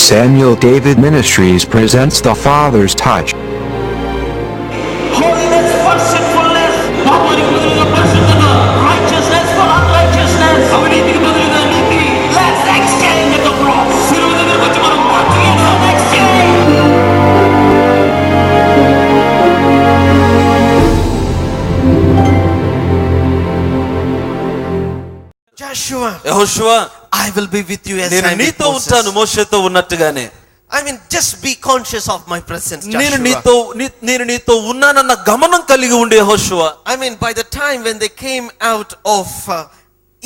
Samuel David Ministries presents The Father's Touch. Holiness for sinfulness, righteousness for unrighteousness. Let's exchange at the cross. Let's exchange. Joshua, యెహోషువ I will be with you as నేను I am with నీతో ఉంటాను Moses. మోషేతో ఉన్నట్టుగానే. I mean, just be conscious of my presence, నేను Joshua. నీతో ఉన్నానన్న గమనం కలిగి ఉండే యెహోషువ. I mean, by the time when they came out of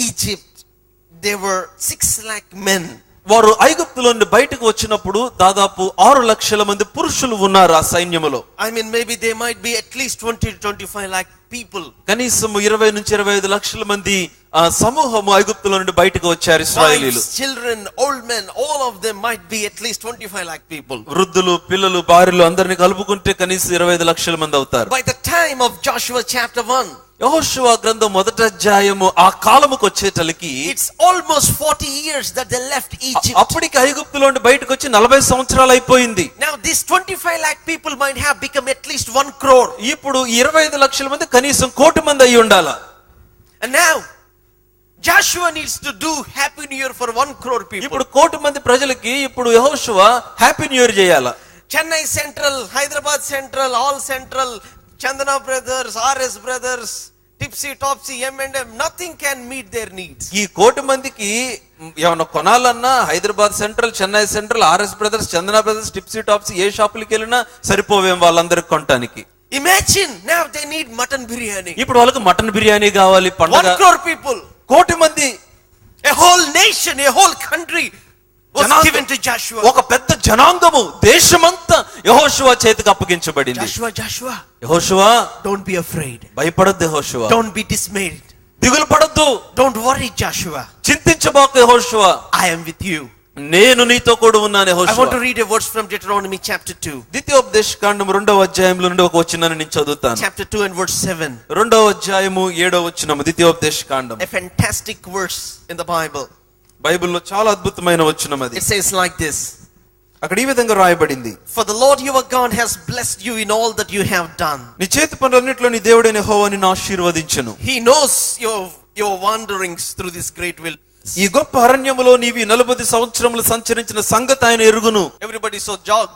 Egypt, there were 6 lakh men. వారు ఐగుప్తులో నుండి బయటకు వచ్చినప్పుడు దాదాపు 6 లక్షల మంది పురుషులు ఉన్నారు ఆ సైన్యములో. I mean, maybe there might be at least 20 to 25 lakh people. కనీసం 20 నుంచి 25 లక్షల మంది సమూహము ఐగుప్తులో నుండి బయటకు వచ్చారు ఇశ్రాయేలీయులు. Wives, children, old men, all of them might be at least 25 lakh people. వృద్ధులు, పిల్లలు, భార్యలు అందరిని కలుపుకుంటే కనీసం 25 లక్షల మంది అవుతారు. By the time of Joshua chapter 1, యెహోషువ గ్రంథం మొదటి అధ్యాయము ఆ కాలముకు వచ్చేటలికి it's almost 40 years that they left Egypt. అప్పటికి ఐగుప్తులో నుండి బయటకు వచ్చి 40 సంవత్సరాలు అయిపోయింది. Now these 25 lakh people might have become at least 1 crore. ఇప్పుడు 25 లక్షల మంది కనీసం 1 కోటి మంది అయి ఉండాల. And now Joshua needs to do happy new year for 1 crore people. ఇప్పుడు 1 కోటి మంది ప్రజలకి ఇప్పుడు యెహోషువ హ్యాపీ న్యూ ఇయర్ చేయాల. Chennai Central, Hyderabad Central, all Central, Chandana Brothers, RS Brothers, Tipsy Topsy, M&M, nothing can meet their needs. ఈ 1 కోటి మందికి ఏమన్నా కొనాలన్నా Hyderabad Central, Chennai Central, RS Brothers, Chandana Brothers, Tipsy Topsy ఏ షాపులకి వెళ్ళినా సరిపోవేం వాళ్ళందరికి కొనడానికి. Imagine now they need mutton biryani. ఇప్పుడు వాళ్ళకి మటన్ బిర్యానీ కావాలి. 1 పండుగ. crore people, 1 కోటి మంది, a whole nation, a whole country was given to Joshua. ఒక పెద్ద జనాంగము, దేశమంతా యెహోషువ చేతికి అప్పగించబడింది. Joshua, యెహోషువ don't be afraid. భయపడొద్దు యెహోషువ. Don't be dismayed. దిగులు పడొద్దు. Don't worry, Joshua. చింతించబాకు యెహోషువ. I am with you. నేను నీతో కూడా ఉన్నాను I యెహోషువ. want to read a verse from Deuteronomy chapter 2. ద్వితీయోపదేశకాండము 2వ అధ్యాయంలో నుండి ఒక వచనాన్ని నేను చదువుతాను. Chapter 2 and verse 7. 2వ అధ్యాయము 7వ వచనము ద్వితీయోపదేశకాండం. A fantastic verse in the Bible. బైబిల్లో చాలా అద్భుతమైన వచనం అది. It says like this. అక్కడ ఈ విధంగా రాయబడింది. For the Lord your God has blessed you in all that you have done. నీ చేతి పనులన్నిటిలో నీ దేవుడైన యెహోవా నిన్ను ఆశీర్వదించును. He knows your wanderings through this great wilderness. ఈ గొప్ప అరణ్యములో నీవి 40 సంవత్సరములు సంచరించిన సంగతి ఆయన ఎరుగును. Everybody, so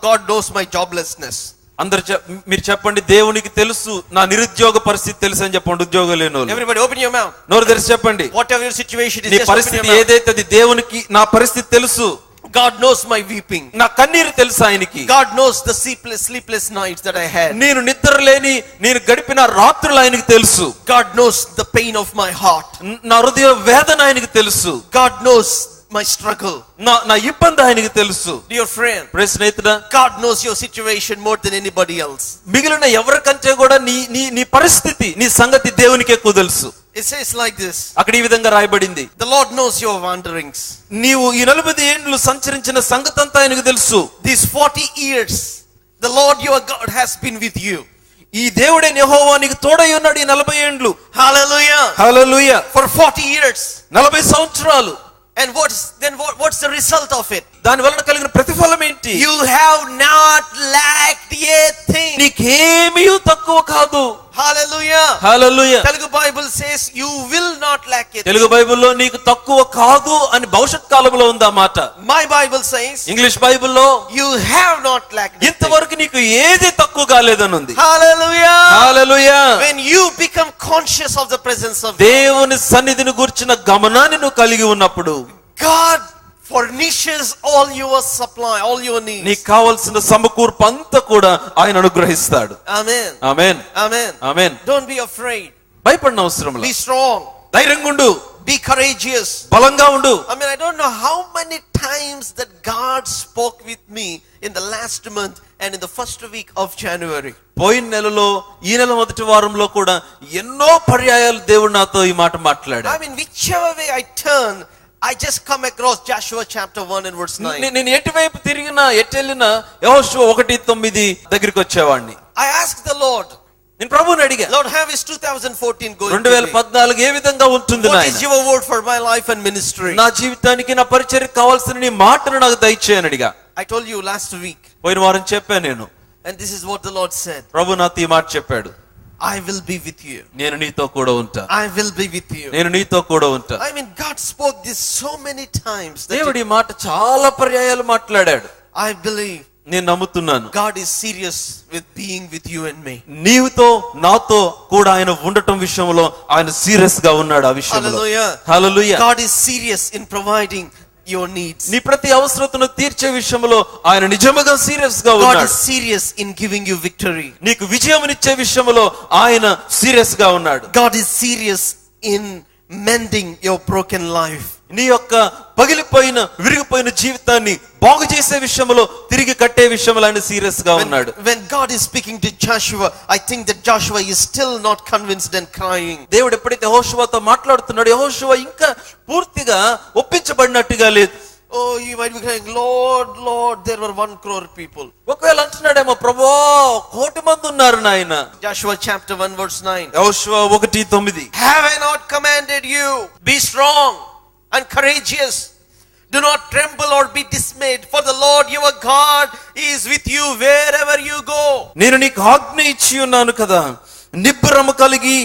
God knows my joblessness. అందరు మీరు చెప్పండి, దేవునికి తెలుసు నా నిరుద్యోగ పరిస్థితి తెలుసు అని చెప్పండి. ఉద్యోగం లేనోళ్ళు Everybody open your mouth. నోరు తెరిచి చెప్పండి. Whatever your situation is, నీ just open పరిస్థితి your mouth. ఏదైతే అది దేవునికి నా పరిస్థితి తెలుసు. God knows my weeping. నా కన్నీరు తెలుసు ఆయనకి. God knows the sleepless nights that I had. నేను నిద్ర లేని నేను గడిపిన రాత్రులు ఆయనకి తెలుసు. God knows the pain of my heart. నా హృదయ వేదన ఆయనకి తెలుసు. God knows my struggle. నా ఇబ్బంది ఆయనకి తెలుసు. Dear friend, ప్రియ స్నేహితుడా, God knows your situation more than anybody else. మిగిలిన ఎవరికంటే కూడా నీ పరిస్థితి, నీ సంగతి దేవునికి ఎక్కువ తెలుసు. It says like this. అక్కడ ఈ విధంగా రాయబడింది. The Lord knows your wanderings. నీవు ఈ 40 ఏండ్లు సంచరించిన సంగతి అంతా ఆయనకు తెలుసు. These 40 years, the Lord your God has been with you. ఈ దేవుడైన యెహోవా నీకు తోడై ఉన్నాడు ఈ 40 ఏండ్లు. Hallelujah. హల్లెలూయా. For 40 years. 40 సంవత్సరాలు. And what's the result of it? దాని వలన కలిగిన ప్రతిఫలం ఏంటి? You have not lacked a thing. నీకేమీ తక్కువ కాదు. Hallelujah. Hallelujah. Telugu Bible says you will not lack a thing. Telugu బైబిల్లో నీకు తక్కువ కాదు అని భవిష్యత్ కాలంలో ఉంది ఆ మాట. My Bible says ఇంగ్లీష్ బైబిల్లో you have not lacked a thing. ఇంతవరకు నీకు ఏది తక్కువ కాలేదని ఉంది. Hallelujah. Hallelujah. When you become conscious of the presence of దేవుని సన్నిధిని గురించిన గమనాన్ని నువ్వు కలిగి ఉన్నప్పుడు God furnishes all your supply, all your needs. నీకు కావాల్సిన సమకూర్పు అంతా కూడా ఆయన అనుగ్రహిస్తాడు. Amen. Amen. Amen. Amen. Don't be afraid. భయపడన అవసరం లేదు. Be strong. ధైర్యంగా ఉండు. Be courageous. బలంగా ఉండు. I mean, I don't know how many times that God spoke with me in the last month and in the first week of January. పోయిన నెలలో ఈ నెల మొదటి వారంలో కూడా ఎన్నో పర్యాయాలు దేవుడు నాతో ఈ మాట మాట్లాడాడు. I mean, whichever way I turn, I just come across Joshua chapter 1 and verse 9. నేను ఎటువైపు తిరిగినా ఎటెళ్ళినా యెహోషువ 1:9 దగ్గరికి వచ్చేవాడిని. I asked the Lord, నేను ప్రభువుని అడిగా, Lord, how is 2014 going? 2014 ఏ విధంగా ఉంటుంది What నాయనా? is your word for my life and ministry? నా జీవితానికి నా పరిచర్యకు కావాల్సిన నీ మాటను నాకు దయచేయని అడిగా. I told you last week, పోయిన వారం చెప్పాను నేను, and this is what the Lord said. ప్రభు నాతో ఈ మాట చెప్పాడు, I will be with you. నేను నీతో కూడా ఉంటా. I will be with you. నేను నీతో కూడా ఉంటా. I mean, God spoke this so many times. దేవుడు ఈ మాట చాలా పర్యాయాలు మాట్లాడాడు. I believe నేను నమ్ముతున్నాను God is serious with being with you and me. నీవుతో నాతో కూడా ఆయన ఉండటం విషయంలో ఆయన సీరియస్ గా ఉన్నాడు ఆ విషయంలో. Hallelujah. Hallelujah. God is serious in providing your needs. నీ ప్రతి అవసరతను తీర్చే విషయంలో ఆయన నిజముగా సీరియస్ గా God ఉన్నాడు. is serious in giving you victory. నీకు విజయమునిచ్చే విషయంలో ఆయన సీరియస్ గా ఉన్నాడు. God is serious in mending your broken life. నీ యొక్క పగిలిపోయిన విరిగిపోయిన జీవితాన్ని బాగు చేసే విషయంలో తిరిగి కట్టే విషయంలో ఆయన సీరియస్ గా ఉన్నాడు. When God is speaking to Joshua, I think that Joshua is still not convinced and crying. దేవుడు ఎప్పుడైతే యెహోషువతో మాట్లాడుతున్నాడు, యెహోషువ ఇంకా పూర్తిగా ఒప్పించబడినట్టుగా లేదు. Oh, you might be crying, Lord, Lord, there were 1 crore people. ఒకవేళ అంటున్నాడేమో, ప్రభువా 1,000,000 మంది ఉన్నారు నాయన. Joshua chapter 1 verse 9. యెహోషువ 1:9. Have I not commanded you? Be strong and courageous. Do not tremble or be dismayed, for the Lord your God is with you wherever you go. నేను నీకు ఆజ్ఞ ఇచ్చి ఉన్నాను కదా, నిబ్బరము కలిగి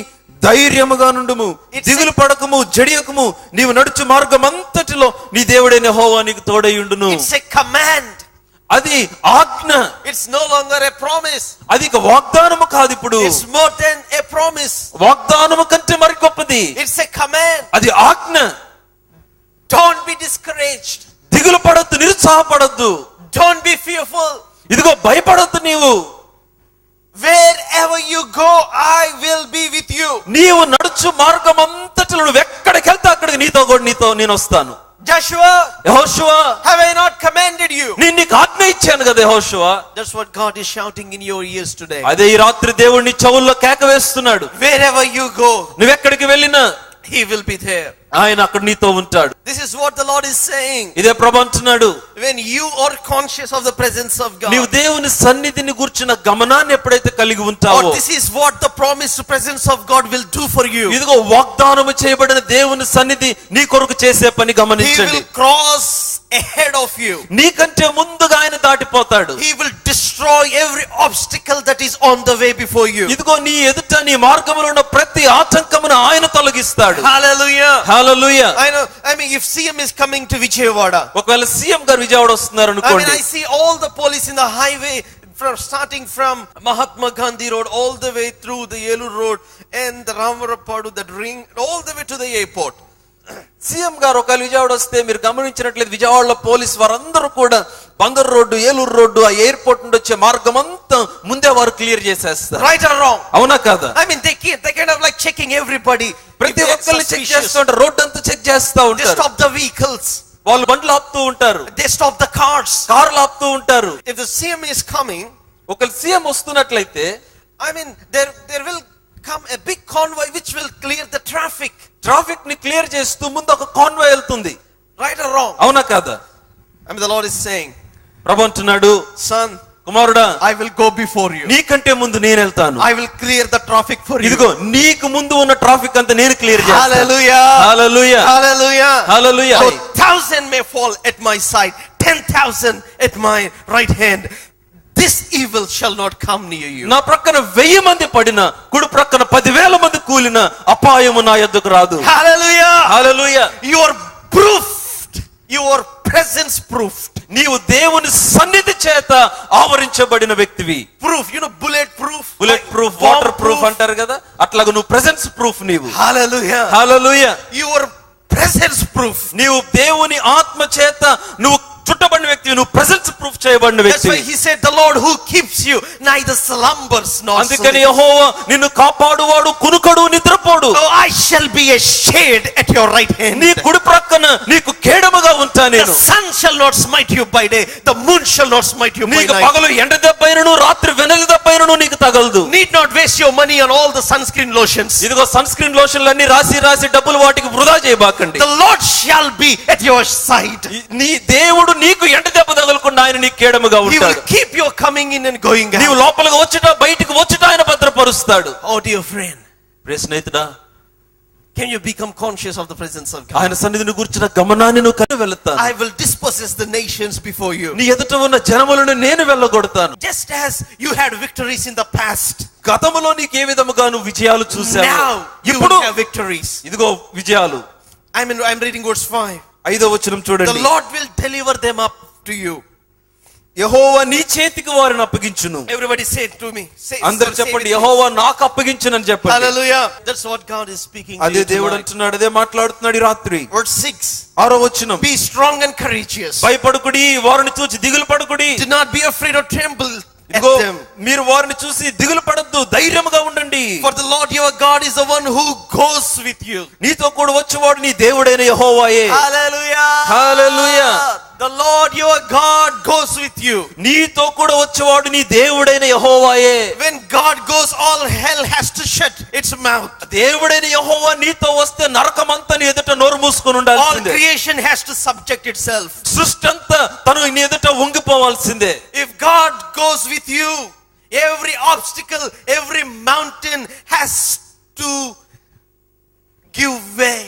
ధైర్యముగా నుండుము, దిగులు పడకము, జడియకము, నీవు నడుచు మార్గం అంతటిలో నీ దేవుడైన యెహోవా నీకు తోడై ఉండును. It's a command. అది ఆజ్ఞ. It's no longer a promise. అది ఇక వాగ్దానము కాదు ఇప్పుడు. It's more than a promise. వాగ్దానము కంటే మరి గొప్పది. It's a command. అది ఆజ్ఞ. Don't be discouraged. దిగులు పడొద్దు, నిరుత్సాహపడొద్దు. Don't be fearful. ఇదిగో భయపడొద్దు నీవు. Wherever you go, I will be with you. నీవు నడుచు మార్గం అంతటిలో నువ్వు ఎక్కడికి వెళ్తే అక్కడికి నీతో నేను వస్తాను. Joshua, యెహోషువ, have I not commanded you? నేను నీకు ఆజ్ఞ ఇచ్చాను కదా యెహోషువ. That's what God is shouting in your ears today. అదే ఈ రాత్రి దేవుడు నీ చెవుల్లో కేక వేస్తున్నాడు. Wherever you go, నువ్వెక్కడికి వెళ్ళినా He will be there. ఆయన అక్కడ నీతో ఉంటాడు. This is what the Lord is saying. ఇదే ప్రభు అంటున్నాడు. When you are conscious of the presence of God, నీవు దేవుని సన్నిధిని గూర్చిన గమనాన్ని ఎప్పుడైతే కలిగి ఉంటావో, or this is what the promised presence of God will do for you. ఇదిగో వాగ్దానము చేయబడిన దేవుని సన్నిధి నీ కొరకు చేసే పని He గమనించండి. will cross ahead of you. నీకంటే ముందుగా ఆయన దాటిపోతాడు. He will destroy every obstacle that is on the way before you. ఇదిగో నీ ఎదుట నీ మార్గములో ఉన్న ప్రతి ఆటంకమును ఆయన తొలగిస్తాడు. Hallelujah. Hallelujah. I mean, if CM is coming to Vijayawada, ఒకవేళ సీఎం గారు విజయవాడ వస్తున్నారు I mean, అనుకోండి, I see all the police in the highway starting from Mahatma Gandhi Road all the way through the Yelur Road and the Ramarapadu, that ring, all the way to the airport. CM గారు ఒకవేళ విజయవాడ వస్తే మీరు గమనించినట్లయితే విజయవాడలో police వారందరూ కూడా Bandar road, Eluru road, ఆ airport నుండి వచ్చే మార్గం అంతా ముందే వారు క్లియర్ చేసేస్తారు. Right or wrong? అవునా కాదా? I mean, they kind of like checking everybody. ప్రతి ఒక్కరిని చెక్ చేస్తూ ఉంటారు, రోడ్డు అంతా చెక్ చేస్తూ They ఉంటారు. stop the vehicles. వాళ్ళు బండ్లు ఆపుతూ ఉంటారు, They stop the cars. కార్లు ఆపుతూ ఉంటారు. If the CM is coming, ఒకవేళ CM వస్తున్నట్లయితే I mean, there will come a big convoy which will clear the traffic. Traffic ని క్లియర్ చేస్తూ ముందు ఒక కాన్వాయ్ వెళ్తుంది. Right or wrong? అవునా కాదా? I mean, the Lord is saying, ప్రభు అంటున్నాడు, son, కుమారుడా, I will go before you. నీకంటే ముందు నేను వెళ్తాను. I will clear the traffic for you. ఇదిగో నీకు ముందు ఉన్న ట్రాఫిక్ అంతా నేను క్లియర్ చేస్తాను. Hallelujah. Hallelujah. Hallelujah. Hallelujah. So 1,000 may fall at my side, 10,000 at my right hand. This evil shall not come near you. నా ప్రక్కన 1000 మంది పడిన, కుడి ప్రక్కన 10,000 మంది కూలిన అపాయము నా యొద్దకు రాదు. Hallelujah. Hallelujah. You are proofed. You are presence proofed. నీవు దేవుని సన్నిధి చేత ఆవరించబడిన వ్యక్తివి. Proof, you know, bullet proof, bullet proof, water proof అంటారు కదా, అట్లాగా నువ్వు ప్రెసెన్స్ ప్రూఫ్ నీవు. Hallelujah. Hallelujah. You are presence proof. నీవు దేవుని ఆత్మ చేత నువ్వు చుట్టబడిన వ్యక్తివి, నువ్వు ప్రెసెన్స్ ప్రూఫ్ చేయబడిన That's why వ్యక్తివి. he said, the Lord who keeps you neither slumbers nor అందుకని sleeps. యెహోవా నిన్ను కాపాడువాడు, కునుకడు, నిద్రపోడు. So I shall be a shade at your right hand. నీ కుడి ప్రక్కన నీకు కేడముగా ఉంటా The నేను. sun shall not smite you by day, the moon shall not smite you by నీకు night. పగలు ఎండ దెబ్బైనను, రాత్రి వెన్నెల దెబ్బైనను నీకు తగలదు. Need not waste your money on all the sunscreen lotions. ఇదిగో సన్ స్క్రీన్ లోషన్లు అన్ని రాసి డబ్బులు వాటికి వృధా చేయబాకండి. The Lord shall be at your side. నీ దేవుడు నీకు ఎండ దెబ్బ తగలకుండా ఆయన నీ కేడముగా He will ఉంటాడు. keep you coming in and going నీవు out. లోపలికి వచ్చుట, బయటికి వచ్చుట ఆయన భద్రపరుస్తాడు. Oh dear friend, ప్రియ స్నేహితుడా, Can you become conscious of the presence of God? ఆయన సన్నిధిని గురించిన గమనాన్ని నువ్వు కలిగి వెళ్తాను. I will dispossess the nations before you. నీ ఎదుట ఉన్న జనములను నేను వెళ్ళగొడతాను. Just as you had victories in the past, గతములో నీకు ఏ విధముగా నువ్వు విజయాలు చూసావు, now you ఇప్పుడు will have victories. ఇదిగో విజయాలు. I'm reading verse 5. 5వ వచనం The చూడండి. Lord will deliver them up to you. యెహోవా నీ చేతికి వారిని అప్పగించును. Everybody say it to me. అందరూ చెప్పండి, యెహోవా నాకు అప్పగించునని చెప్పండి. Hallelujah. That's what God is speaking to అదే you దేవుడు tonight. అంటున్నాడు, అదే మాట్లాడుతున్నాడు ఈ రాత్రి. Verse 6. 6వ వచనం. Be strong and courageous. భయపడకుడి, వారిని చూసి దిగులు పడకుడి. Do not be afraid or tremble at ఇదిగో them. మీరు వారిని చూసి దిగులు పడద్దు, ధైర్యముగా ఉండండి. For the Lord your God is the one who goes with you. నీతో కూడా వచ్చేవాడు నీ దేవుడైన యెహోవాయే. Hallelujah. Hallelujah. The Lord your God goes with you. నీతో కూడా వచ్చేవాడు నీ దేవుడైన యెహోవాయే. When God goes, all hell has to shut its mouth. దేవుడైన యెహోవా నీతో వస్తే నరకమంతా నీ ఎదుట నోరు మూసుకొని All ఉండాల్సిందే. creation has to subject itself. సృష్టి అంతా తను నీ ఎదుట వంగిపోవాల్సిందే. If God goes with you, every obstacle, every mountain has to give way.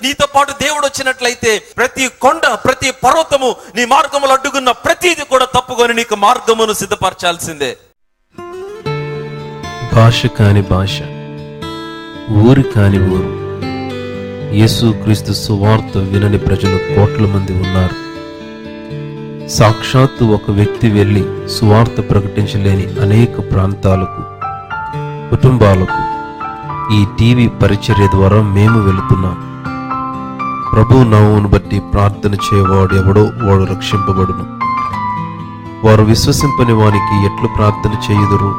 నీతో పాటు దేవుడు వచ్చినట్లయితే ప్రతి కొండ, ప్రతి పర్వతము, నీ మార్గములు అడ్డుకున్న ప్రతిది కూడా తప్పుకొని నీకు మార్గమును సిద్ధపరచాల్సిందే. భాష కాని భాష, ఊరి కాని ఊరు, యేసుక్రీస్తు సువార్త వినని ప్రజలు కోట్ల మంది ఉన్నారు. సాక్షాత్తు ఒక వ్యక్తి వెళ్ళి సువార్త ప్రకటించలేని అనేక ప్రాంతాలకు, కుటుంబాలకు ఈ టీవీ పరిచర్య ద్వారా మేము వెళుతున్నాం. ప్రభు నామమును బట్టి ప్రార్థన చేయవాడు ఎవడో వాడు రక్షింపబడును. వారు విశ్వసింపని వానికి ఎట్లు ప్రార్థన చేయుదురు?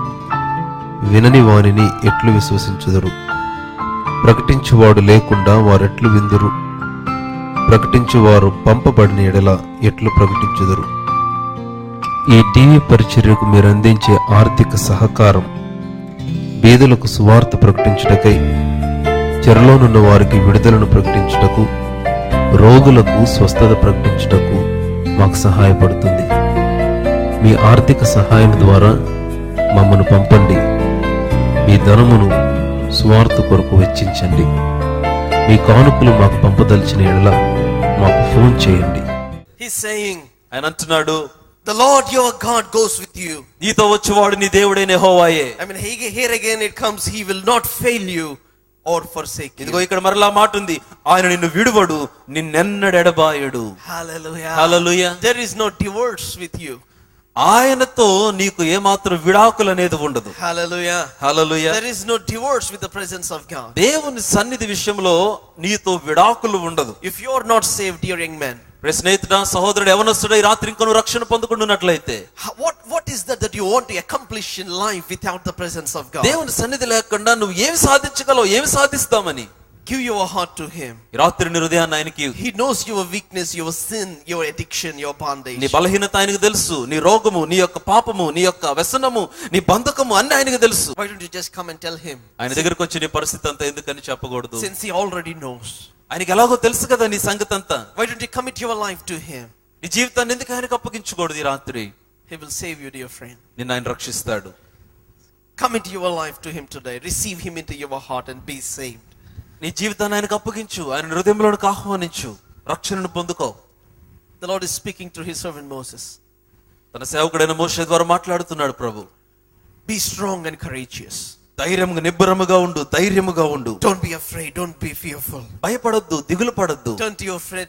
వినని వానిని ఎట్లు విశ్వసించుదురు? ప్రకటించువాడు లేకుండా వారెట్లు విందురు? ప్రకటించువారు పంపబడిన ఎడల ఎట్లు ప్రకటించుదురు? ఈ టీవీ పరిచర్యకు మీరు అందించే ఆర్థిక సహకారం బీదలకు సువార్త ప్రకటించుటకై, చెరలోనున్న వారికి విడుదలను ప్రకటించుటకు, రోగులకు స్వస్థత ప్రకటించుటకు మాకు సహాయపడుతుంది. మీ ఆర్థిక సహాయం ద్వారా మమ్మను పంపండి. మీ ధనమును సువార్త కొరకు వెచ్చించండి. మీ కానుకలు మాకు పంపదలిచిన ఎడల మాకు ఫోన్ చేయండి. He's saying, ఆయన అంటున్నాడు, the Lord your God goes with you. నీతో వచ్చేవాడు నీ దేవుడైన యెహోవాయే. I mean, here again it comes, he will not fail you or forsake you. ఇదిగో ఇక్కడ మరలా మాట ఉంది, ఆయన నిన్ను విడువడు, నిన్నెన్నడు ఎడబాయడు. Hallelujah. Hallelujah. There is no divorce with you. ఆయనతో నీకు ఏమాత్రం విడాకులు అనేది ఉండదు. Hallelujah. Hallelujah. There is no divorce with the presence of God. దేవుని సన్నిధి విషయంలో నీతో విడాకులు ఉండదు. If you are not saved, dear young man, స్నేహితుడా, సహోదరుడు, యవనస్తుడా, ఈ రాత్రి ఇంకొను రక్షణ పొందుకుంటున్నట్లయితే what is that you want to accomplish in life without the presence of God? దేవుని సన్నిధి లేకుండా నువ్వు ఏమి సాధించగలవు, ఏమి సాధిస్తామని? Give your heart to him. ఈ రాత్రి నీ హృదయాన్ని ఆయనకి. He knows your weakness, your sin, your addiction, your bondage. నీ బలహీనత ఆయనకు తెలుసు, నీ రోగము, నీ యొక్క పాపము, నీ యొక్క వ్యసనము, నీ బంధకము అన్ని ఆయనకు తెలుసు. Why don't you just come and tell him? ఆయన దగ్గరకు వచ్చి నీ పరిస్థితి అంతా ఎందుకని చెప్పకూడదు? Since he already knows. ఆయనకి ఎలాగో తెలుసు కదా నీ సంగతి అంతా. Why don't you commit your life to him? నీ జీవితాన్ని ఎందుకు ఆయనకు అప్పగించకూడదు? ఈ రాత్రి He will save you, dear friend. నిన్ను ఆయన రక్షిస్తాడు. Commit your life to him today. Receive him into your heart and be saved. నీ జీవితాన్ని ఆయనకు అప్పగించు, ఆయన హృదయంలోనికి ఆహ్వానించు, రక్షణను పొందుకో. The Lord is speaking to his servant Moses. తన సేవకుడైన మోషే ద్వారా మాట్లాడుతున్నాడు ప్రభు. Be strong and courageous. ధైర్యముగా, నిబ్బరముగా ఉండు, ధైర్యముగా ఉండు. Don't be afraid. Don't be fearful. భయపడొద్దు, దిగులు పడొద్దు. Turn to your friend.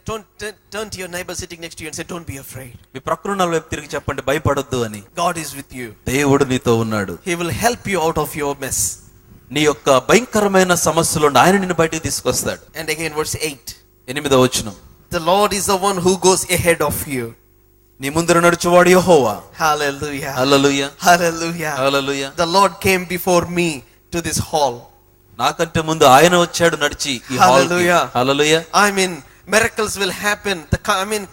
Turn to your neighbor sitting next to you and say, "Don't be afraid." మీ ప్రక్కన వైపు తిరిగి చెప్పండి, భయపడొద్దు అని. God is with you. దేవుడు నీతో ఉన్నాడు. He will help you out of your mess. నీ యొక్క భయంకరమైన సమస్యల నుండి ఆయన నిన్ను బయటికి తీసుకొస్తాడు. And again verse 8. 8వ వచనం. The Lord is the one who goes ahead of you. నీ ముందర నడుచువాడు యెహోవా. Hallelujah. Hallelujah. Hallelujah. Hallelujah. The Lord came before me to this hall. నాకంటే ముందు ఆయన వచ్చాడు నడిచి ఈ హాల్ కి. Hallelujah. Hallelujah. I mean, miracles will happen.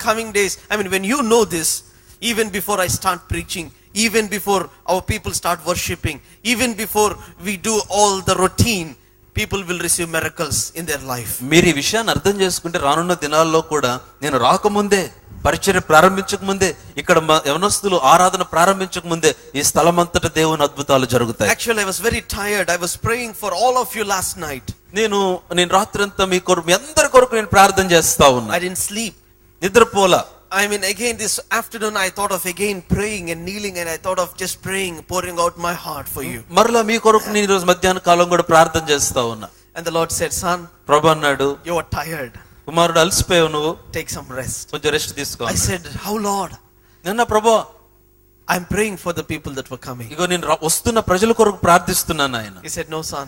Coming days. I mean, when you know this, even before I start preaching, even before our people start worshiping, even before we do all the routine, people will receive miracles in their life. మీరు ఈ విషయాన్ని అర్థం చేసుకుంటే రానున్న దినాల్లో కూడా, నేను రాకముందే, పరిచర్య ప్రారంభించక ముందే, ఇక్కడ యవనస్తులు ఆరాధన ప్రారంభించక ముందే ఈ స్థలం అంతటా దేవుని అద్భుతాలు జరుగుతాయి. Actually, I was very tired. I was praying for all of you last night. నేను రాత్రి అంతా మీ అందరి కొరకు నేను ప్రార్థన చేస్తా ఉన్నా. I didn't sleep. నిద్రపోలా. I mean, again this afternoon I thought of again praying and kneeling, and I thought of just praying, pouring out my heart for you. మరలా మీ కొరకు నేను ఈ రోజు మధ్యాహ్న కాలం కూడా ప్రార్థన చేస్తా ఉన్నా. And the Lord said, son, ప్రభు అన్నాడు, you are tired. కుమారుడు అలసిపోయావు, నువ్వు Take some rest. కొంచెం రెస్ట్ తీసుకో. I said, how Lord? నిన్న ప్రభు, I'm praying for the people that were coming. ఇగో నేను వస్తున్న ప్రజల కొరకు ప్రార్థిస్తున్నాను ఆయన. He said, no son.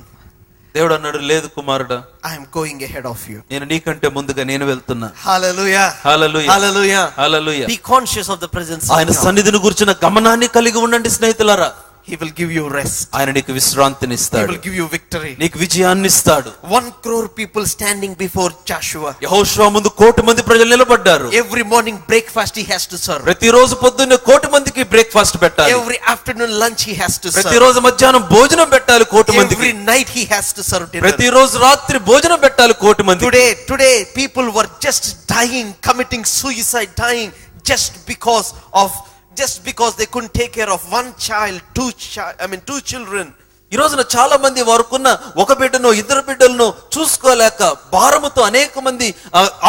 దేవుడు అన్నాడు, లేదు కుమారుడా, I am going ahead of you. నేను నీకంటే ముందుగా నేను వెళ్తున్నా. Hallelujah. Hallelujah. Hallelujah. Hallelujah. Be conscious of the presence of ఆయన God. సన్నిధిని గురించిన గమనాన్ని కలిగి ఉండండి స్నేహితులారా. He will give you rest. ఆయన నీకు విశ్రాంతిని He ఇస్తాడు, will give you victory. నీకు విజయాన్ని ఇస్తాడు. 1 crore people standing before Joshua. యెహోషువ ముందు 1,000,000 మంది ప్రజలు నిలబడ్డారు. Every morning breakfast he has to serve. ప్రతిరోజు పొద్దున్నే 1,000,000 మందికి బ్రేక్ఫాస్ట్ పెట్టాలి. Every afternoon lunch he has to serve. ప్రతిరోజు మధ్యాహ్నం భోజనం పెట్టాలి 1,000,000 మందికి. Every night he has to serve dinner. ప్రతిరోజు రాత్రి భోజనం పెట్టాలి 1,000,000 మందికి. Today people were just dying, committing suicide, dying just because they couldn't take care of one child, two children. ఈ రోజున చాలా మంది వారుకున్న ఒక బిడ్డను 2 బిడ్డలను చూసుకోలేక భారముతో అనేక మంది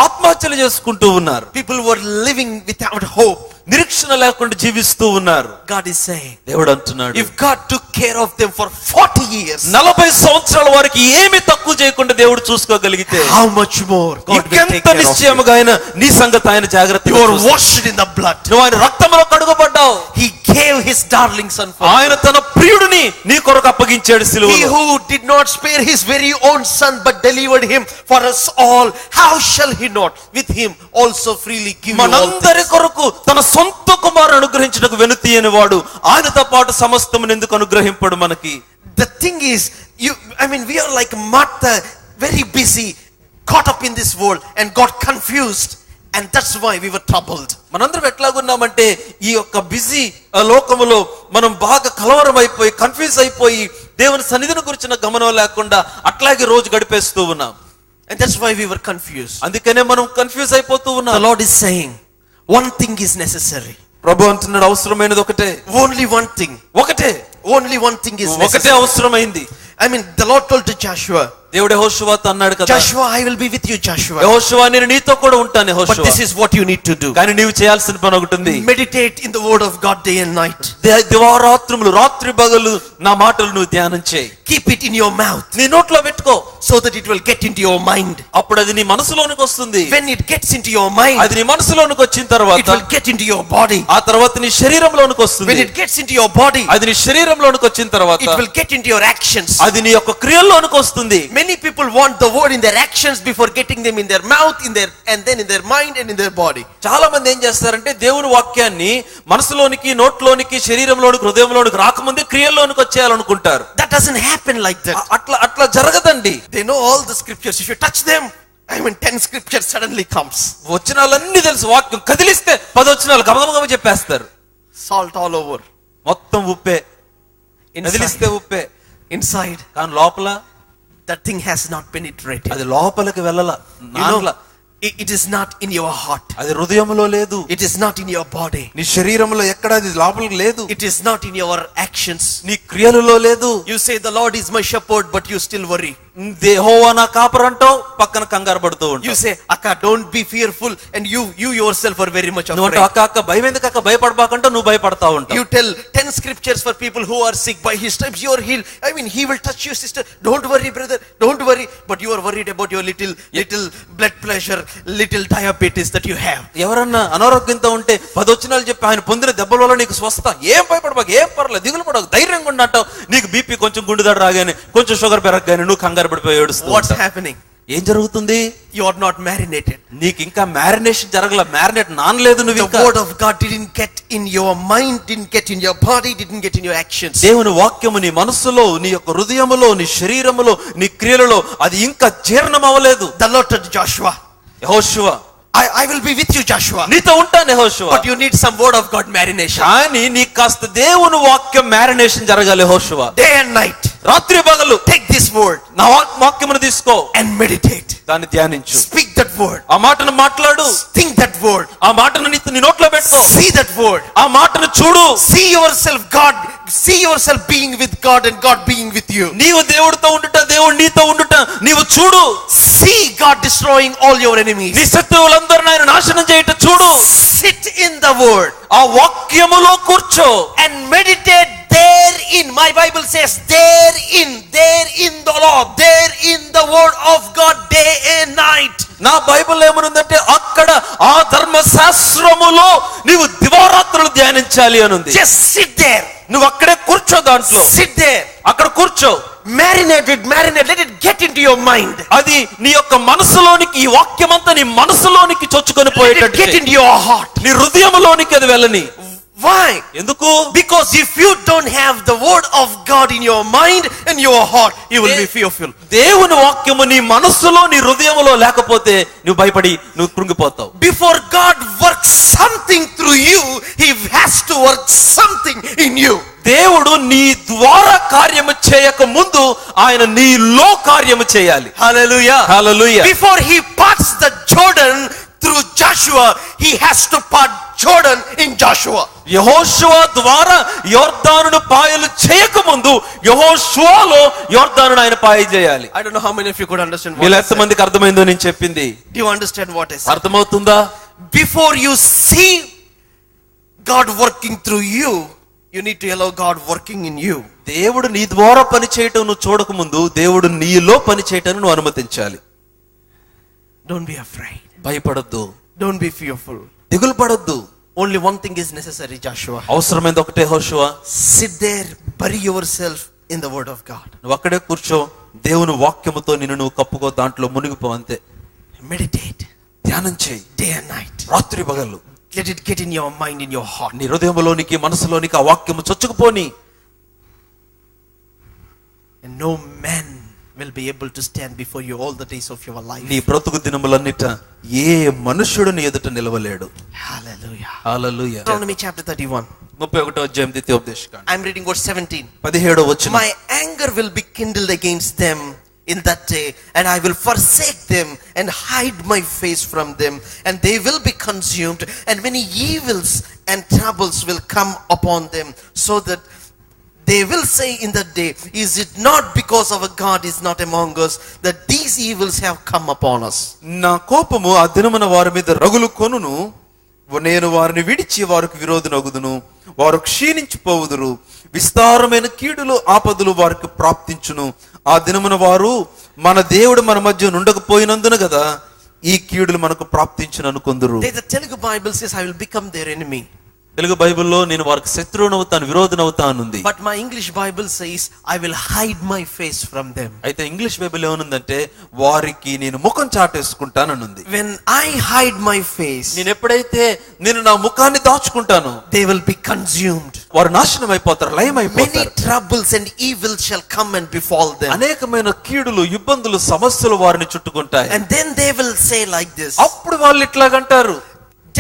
ఆత్మహత్యలు చేసుకుంటూ ఉన్నారు. People were living without hope. నిరీక్షణ లేకుండా జీవిస్తూ ఉన్నారు. God is saying, దేవుడు అంటున్నాడు, if God took care of them for 40 years, 40 సంవత్సరాల వారికి ఏమి తక్కువ చేయకుండా దేవుడు చూసుకోగలిగితే how much more God will take ఇంకెంత care of you. నిశ్చయముగా ఆయన నీ సంగతి ఆయన జాగ్రత్తగా You are చూస్తాడు. washed in the blood. నువ్వు ఆయన రక్తంలో కడుగబడ్డావు. He gave his darling son for ఆయన తన ప్రియుడిని నీ కొరకు అప్పగించాడు He సిలువలో. who did not spare his very own son but delivered him for us all, how shall he not with him also freely give you all మనందరి things? కొరకు తన సొంత కుమారుని అనుగ్రహించుటకు వెనుతీయని వాడు ఆయనతో పాటు సమస్తమును ఎందుకు అనుగ్రహింపడు మనకి? The thing is, we are like Martha, very busy, caught up in this world and got confused, and that's why we were troubled. మనందరం ఎట్లాగున్నామంటే ఈ యొక్క బిజీ లోకములో మనం బాగా కలవరం అయిపోయి కన్ఫ్యూజ్ అయిపోయి దేవుని సన్నిధిని గురించిన గమనం లేకుండా అట్లాగే రోజు గడిపేస్తూ ఉన్నాం. And that's why we were confused. అందుకనే మనం కన్ఫ్యూజ్ అయిపోతూ The ఉన్నాం. Lord is saying, one thing is necessary. ప్రభు అంటున్నాడు, అవసరమైనది ఒకటే. Only one thing. ఒకటే. Only one thing is ఒకటే necessary. అవసరమైంది. The Lord told to Joshua, దేవుడు యెహోషువతో అన్నాడు కదా, Joshua, I will be with you, Joshua. యెహోషువ, నేను నీతో కూడా ఉంటాను But యెహోషువ. this is what you need to do. కానీ నీవు చేయాల్సిన పని ఒకటి ఉంది. Meditate in the word of God day and night. దివారాత్రములు రాత్రి పగలు నా మాటలు నువ్వు ధ్యానం చేయి. Keep it in your mouth నీ నోట్లో పెట్టుకో, so that it will get into your mind. అప్పుడు అది నీ మనసులోనికి వస్తుంది. When it gets into your mind, అది నీ మనసులోనికి వచ్చిన it తర్వాత will get into your body. ఆ తర్వాత నీ శరీరంలోనికి When వస్తుంది. it gets into your body, అది నీ శరీరంలోనికి వచ్చిన తర్వాత it will get into your actions. అది నీ యొక్క క్రియల్లోనికి వస్తుంది. Many people want the word in their actions before getting them in their mouth, and then in their mind and in their body. చాలా మంది ఏం చేస్తారంటే దేవుని వాక్యాన్ని మనసులోనికి, నోట్లోనికి, శరీరంలోనికి, హృదయంలోనికి రాకముందే క్రియల్లోనికి వచ్చేయాలనుకుంటారు. That doesn't happen like that. అట్లా జరగదండి. They know all the scriptures. If you touch them, 10 scriptures suddenly comes. వచనాలన్నీ తెలుసు, వాక్యం కదిలిస్తే 10 వచనాలు గమగమగమ చెప్పేస్తారు. Salt all over. మొత్తం ఉప్పే, కదిలిస్తే Inside, ఉప్పే. inside, కానీ లోపల that thing has not penetrated. అది లోపలికి వెళ్ళల. It is not in your heart. అది హృదయంలో లేదు. It is not in your body. నీ శరీరంలో ఎక్కడ అది లోపలికి లేదు. It is not in your actions. నీ క్రియలలో లేదు. You say the Lord is my shepherd, but you still worry. యెహోవా నా కాపరంటావు, పక్కన కంగారు పడుతూ You ఉంటావు. say, Akka, don't be fearful, and you yourself are very much నువ్వు afraid. అక్క భయం ఎందుకు అక్క, భయపడబాకంటూ నువ్వు భయపడతా ఉంటావు. You tell 10 scriptures for people who are sick. By his stripes you are healed. He will touch you, sister. Don't worry, brother. Don't worry. But you are worried about your little blood pressure, little diabetes that you have. ఎవరన్నా అనారోగ్యంతో ఉంటే 10 వచనాలు చెప్పి ఆయన పొందిన దెబ్బల వల్ల నీకు స్వస్థ, ఏం భయపడబాకు, ఏం పర్లేదు, దిగులు పడకు, ధైర్యంగా ఉన్నట్టు. నీకు బీపీ కొంచెం గుండెదాడు రాగానే, కొంచెం షుగర్ పెరగగానే నువ్వు కంగారు పడిపోయి ఏడుస్తూ What's ఉంటావు. happening? ఏం జరుగుతుంది? You are not marinated. నీకు ఇంకా మ్యారినేషన్ జరగల, మ్యారినేట్ నానలేదు నువ్వు The ఇంకా. word of God didn't get in your mind, didn't get in your body, didn't get in your actions. దేవుని వాక్యము నీ మనసులో, నీ యొక్క హృదయములో, నీ శరీరములో, నీ క్రియలలో అది ఇంకా జీర్ణం అవ్వలేదు. The Lord told Joshua, యెహోషువ, I will be with you, Joshua. నీతో ఉంటాను యెహోషువ. But you need some word of God marination. కానీ నీకు కాస్త దేవుని వాక్యం మ్యారినేషన్ జరగాలి యెహోషువ. Day and night. రాత్రి పగలు Take this word నా వాక్యమును తీసుకో, and meditate. దాన్ని ధ్యానించు. Speak that word. ఆ మాటను మాట్లాడు. Think that word. ఆ మాటను నీ నోట్లో పెట్టుకో. See that word. ఆ మాటను చూడు. See yourself, see yourself being with God and God being with you. నీవు దేవుడితో ఉండుట, దేవుడు నీతో ఉండుట నీవు చూడు. See God destroying all your enemies. నీ శత్రువులందరిని ఆయన నాశనం చేయుట చూడు. Sit in the word ఆ వాక్యములో కూర్చో and meditate therein. My Bible says therein the Lord, there in the word of God day and night. నా బైబిల్ ఏమనుందంటే అక్కడ ఆ ధర్మశాస్త్రములో నీవు దివారాత్రులు ధ్యానించాలి అని ఉంది. Just sit there. నువ్వు అక్కడే కూర్చో, దాంట్లో Sit there. అక్కడ కూర్చో. Marinate it, let it get into your mind. అది నీ యొక్క మనసులోనికి, ఈ వాక్యమంతా నీ మనసులోనికి చొచ్చుకొని Let it పోయేటట్టు get చేయి. into your heart. నీ హృదయంలోనికి అది వెళ్ళని. Why? ఎందుకు? Because if you don't have the word of God in your mind and your heart, you will be fearful. దేవుని వాక్యము నీ మనస్సులో, నీ హృదయంలో లేకపోతే నువ్వు భయపడి నువ్వు కృంగిపోతావు. Before God works something through you, He has to work something in you. దేవుడు నీ ద్వారా కార్యము చేయక ముందు ఆయన నీలో కార్యము చేయాలి. Hallelujah. Hallelujah. Before He parts the Jordan through Joshua, He has to part Jordan in Joshua. యెహోషువ ద్వారా యొర్దానును పాయలు చేయక ముందు యెహోషువలో యొర్దానును ఆయన పాయ చేయాలి. I don't know how many of you could understand what వీళ్ళ I said. ఎంతమందికి అర్థమైందో నేను చెప్పింది. Do you understand what I said? అర్థమవుతుందా? Before you see God working through you, you need to allow God working in you. దేవుడు నీ ద్వారా పని చేయటం నువ్వు చూడక ముందు దేవుడు నీలో పని చేయటాన్ని నువ్వు అనుమతించాలి. Don't be afraid. భయపడొద్దు, Don't be fearful. దిగులు పడొద్దు. Only one thing is necessary, Joshua. అవసరమైంది ఒకటే యెహోషువ. Sit there, bury yourself in the word of God. నువ్వు అక్కడే కూర్చో, దేవుని వాక్యముతో నిన్ను నువ్వు కప్పుకో, దాంట్లో మునిగిపో, అంతే. Meditate ధ్యానం చేయి day and night. రాత్రి పగలు. Let it get in your mind, in your heart. నీ హృదయంలోనికి, మనసులోనికి ఆ వాక్యము చొచ్చుకుపోని. And no man will be able to stand before you all the days of your life. నీ బ్రతుకు దినములన్నిట ఏ మనుష్యుడు నీ ఎదుట నిలవలేడు. Hallelujah. హల్లెలూయా. Deuteronomy chapter 31. 31వ అధ్యాయం ద్వితీయోపదేశకాండం. I'm reading verse 17. 17వ వచనం. My anger will be kindled against them in that day, and I will forsake them and hide my face from them, and they will be consumed, and many evils and troubles will come upon them, so that they will say in that day, is it not because our God is not among us that these evils have come upon us? నా కోపము ఆ దినమున వారి మీద రగులు కొనును, నేను వారిని విడిచి వారికి విరోధనగుదును, వారు క్షీణించిపోవుదురు, విస్తారమైన కీడులు ఆపదలు వారికి ప్రాప్తించును. ఆ దినమున వారు మన దేవుడు మన మధ్య ఉండకపోయినందున కదా ఈ కీడులు మనకు ప్రాప్తించును అనుకొందురు. The Telugu Bible says, I will become their enemy. Telugu బైబిల్లో నేను వారికి శత్రువునవుతాను, విరోధనవుతానుంది. But my English Bible says, I will hide my face from them. అయితే ఇంగ్లీష్ బైబిల్ ఏమనుందంటే వారికి నేను ముఖం చాటేసుకుంటాననుంది. When I hide my face, నేను ఎప్పుడైతే నేను నా ముఖాన్ని దాచుకుంటాను, they will be consumed. వారు నాశనం అయిపోతారు, లయం Many అయిపోతారు. troubles and evils shall come and befall them. అనేకమైన కీడులు, ఇబ్బందులు, సమస్యలు వారిని చుట్టుకుంటాయి. And then they will say like this, అప్పుడు వాళ్ళు ఇట్లాగంటారు,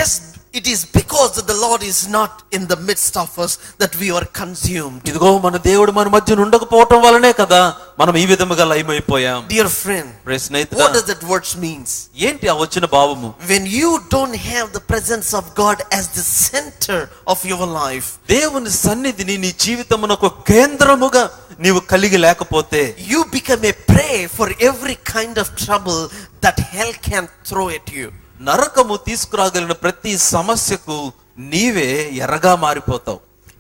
just it is because that the Lord is not in the midst of us that we are consumed. ఇదిగో మన దేవుడు మన మధ్య ఉండకపోవటం వలనే కదా మనం ఈ విధముగా లయమైపోయాం. Dear friend, స్నేహితుడా, what does that word means? ఏంటి ఆ వచ్చిన భావము? When you don't have the presence of God as the center of your life, దేవుని సన్నిధిని నీ జీవితమునకు కేంద్రముగా నీవు కలిగి లేకపోతే you become a prey for every kind of trouble that hell can throw at you. నరకము తీసుకురాగలిగిన ప్రతి సమస్యకు నీవే ఎర్రగా మారిపోతావు.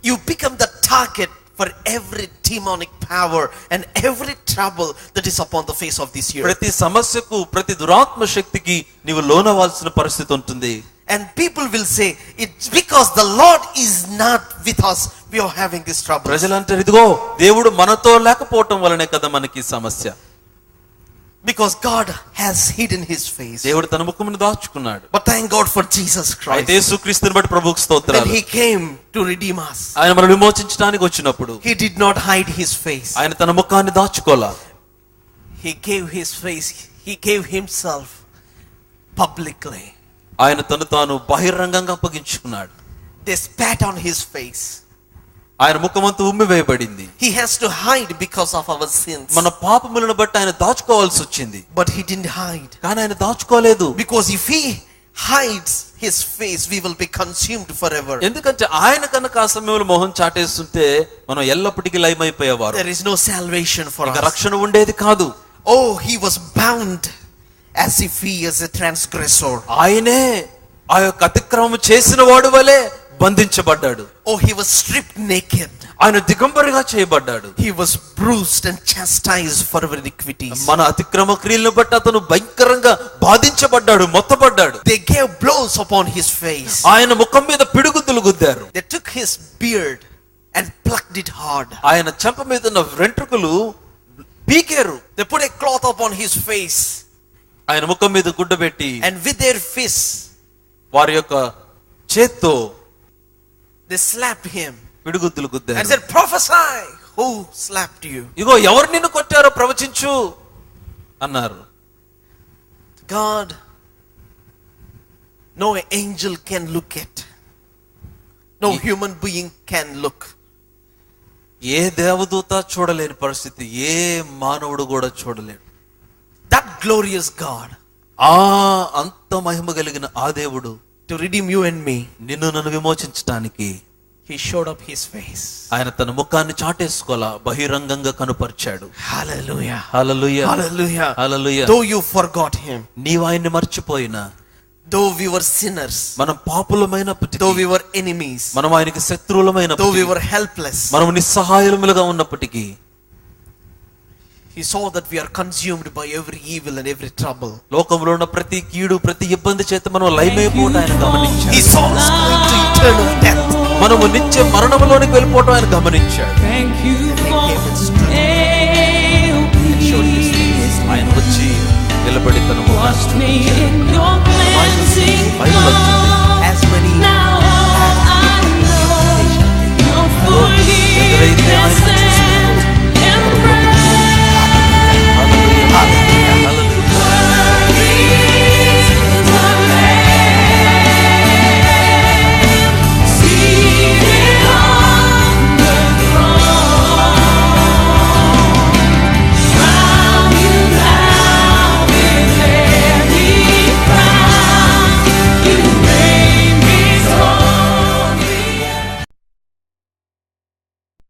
You become the target for every demonic power and every trouble that is upon the face of this earth. ప్రతి సమస్యకు, ప్రతి దురాత్మ శక్తికి నీవు లోనవాల్సిన పరిస్థితి ఉంటుంది. And people will say, it's because the Lord is not with us, we are having this trouble. ప్రజలంటారు, ఇదిగో దేవుడు మనతో లేకపోవటం వలనే కదా మనకి సమస్య. Because God has hidden His face. దేవుడు తన ముఖమును దాచుకున్నాడు. But thank God for Jesus Christ. అయితే యేసుక్రీస్తుని బట్టి ప్రభువుకు When స్తోత్రాలు. He came to redeem us, ఆయన మనల్ని విమోచించడానికి వచ్చినప్పుడు He did not hide His face. ఆయన తన ముఖాన్ని దాచుకోలా. He gave His face, He gave Himself publicly. ఆయన తను తాను బహిరంగంగా అప్పగించుకున్నాడు. They spat on His face. ఆయన ముఖమంతా ఉమ్మివేయబడింది. He has to hide because of our sins. మన పాపములను బట్టి ఆయన దాచుకోవాల్సి వచ్చింది. But He didn't hide. కానీ ఆయన దాచుకోలేదు. Because if He hides his face, we will be consumed forever. ఎందుకంటే ఆయన కనుక ఆ సమయంలో మొహం చాటేస్తుంటే మనం ఎల్లప్పటికీ లయమైపోయేవారు. There is no salvation for ఇక us. రక్షణ ఉండేది కాదు. Oh, he was bound as if he is a transgressor. ఆయనే ఆ యొక్క అతిక్రమం చేసిన వాడు వలె బంధించబడ్డాడు. Oh, he was stripped naked. ఆయన దిగంబరిగా చేయబడ్డాడు. He was bruised and chastised for our iniquities. మన అతిక్రమ క్రియలను బట్టి అతను భయంకరంగా బాధించబడ్డాడు, మొత్తబడ్డాడు. They gave blows upon his face. ఆయన ముఖం మీద పిడుగుతులు గుద్దారు. They took his beard and plucked it hard. ఆయన చెంప మీద ఉన్న వెంట్రుకలు పీకారు. They put a cloth upon his face. ఆయన ముఖం మీద గుడ్డ పెట్టి And with their fists, వారి యొక్క చేత్తో they slapped him పిడుగుద్దులు and గుద్దారు. said, prophesy. Who slapped you? ఇగో ఎవరు నిన్ను కొట్టారో ప్రవచించు అన్నారు. God, no angel can look at. No human being can look. ఏ దేవదూత చూడలేని పరిస్థితి, ఏ మానవుడు కూడా చూడలేడు. That glorious God, ఆ అంత మహిమ కలిగిన ఆ దేవుడు to redeem you and me, నిన్ను నన్ను విమోచించడానికి he showed up his face. ఆయన తన ముఖాన్ని చాటేసుకోలా బహిరంగంగా కనుపరిచాడు. Hallelujah. Hallelujah, Hallelujah. Hallelujah. Though you forgot him, నీవు ఆయన్ని మర్చిపోయినా, though we were sinners, మనం పాపులమైనప్పటికీ, though we were enemies, మనం ఆయనకి శత్రువులమైనప్పటికీ, though we were helpless, మనం నిస్సహాయులములుగా ఉన్నప్పటికీ, he saw that we are consumed by every evil and every trouble. లోకంలో ఉన్న ప్రతి కీడు, ప్రతి ఇబ్బంది చేత మనం లయమైపోవడం ఆయన He గమనించాడు. saw us going to eternal death. మనము నిత్య మరణంలోనికి వెళ్ళిపోవడం ఆయన గమనించాడు. Thank you for Showed his face. ఆయన వచ్చి నిలబడి తన ముఖాన్ని washed me in